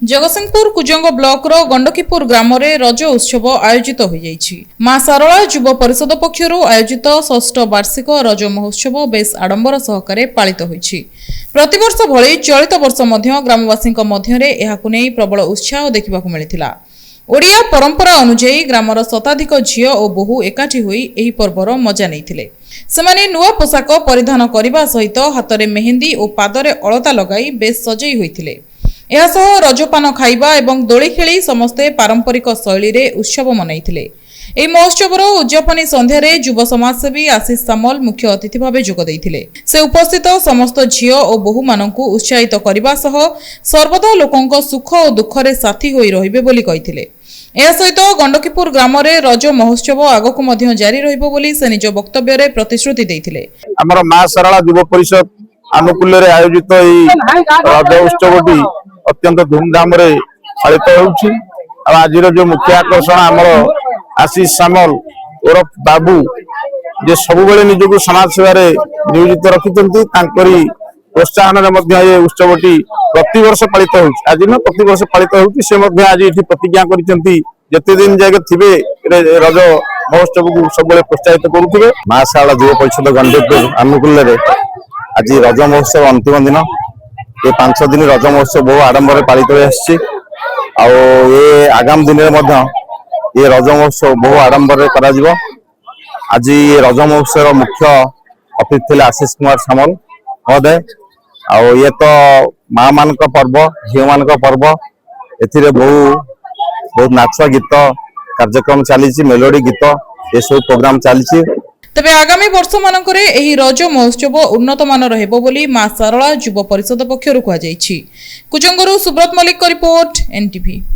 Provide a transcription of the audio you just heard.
Jagatsinghpur Kujang block रो गंडकीपुर ग्राम रे रज उत्सव आयोजित हो जाइछि। मां सारला युव परिषद पक्षरु आयोजित 6ठ वार्षिक रज महोत्सव बेस आडंबर सहकारे पालित होइछि। प्रतिवर्ष भଳି चलित वर्ष मध्य ग्रामवासी मध्य रे एहाकु नै प्रबल उत्साह देखिबाकु मिलिथिला। ओडिया परंपरा अनुसार ग्रामर शताधिक झियो और बहु एकाठी होई एही पर्वर मजा नैथिले। सेमाने नुआ पोशाक परिधान करिबा सहित हातरे मेहंदी और पादरे अलता लगाई बेस सजई होइथिले। एहासह रजपान खाइबा एवं दोली खेली समस्ते पारंपरिक शैली रे उत्सव मनाइथिले। एही महोत्सवर उद्यापनी संध्यारे युव समाजसेवी आशीष सामल मुख्य अतिथि भावे जोग दैथिले। से उपस्थित समस्त झियो और बहु माननकु उत्साहित करिबा सह सर्वदा लोकंक सुख और दुख रे साथी होई रहिबे बोली कहिथिले। एहा सहित गंडकीपुर ग्राम रे रज महोत्सव आगकु मध्य जारी रहिबो बोली से निज वक्तव्य रे प्रतिश्रुति दैथिले। हमर मां सरला युव परिषद अनुकूल रे आयोजित एही रज उत्सवटी अत्यंत धूमधाम रे पालित होउछि। आज जो मुख्य आकर्षण आमर आशीष सामल ओरफ बाबू जे सब बेले निजको समाज सेवा नियोजित रखिछन्ति तांकरी प्रोत्साहन ये उत्सवटी प्रतिवर्ष पालित होउछि। आज न प्रतिवर्ष पालित होउछि से मध्य आज एठी प्रतिज्ञा करिछन्ति जते दिन जाके थिबे रज महोत्सव को सब बेले प्रोत्साहित करूथिबे। मां शाला युव परिषद गंडकीपुर अनुकूल रे आज रज महोत्सव अंतिम दिन ये 5 दिन रज महोत्सव बहु आडंबर पालित हो ये आगाम दिन ये रज महोत्सव बहु आडंबर करा। आज ये रज महोत्सव मुख्य अतिथि थे आशीष कुमार सामल महोदय। ये तो माँ मान पर्व झील मान पर्व ए बहुत नाच गीत कार्यक्रम चली मेलोडी गीत ये सब प्रोग्राम चली। तबे आगामी वर्ष मानकरे एही रज महोत्सव उन्नत मानर हेबो बोली मां सारला युव परिषद पक्षरु कुहा जाइछि। कुजंगरु सुब्रत मल्लिक रिपोर्ट एनटीवी।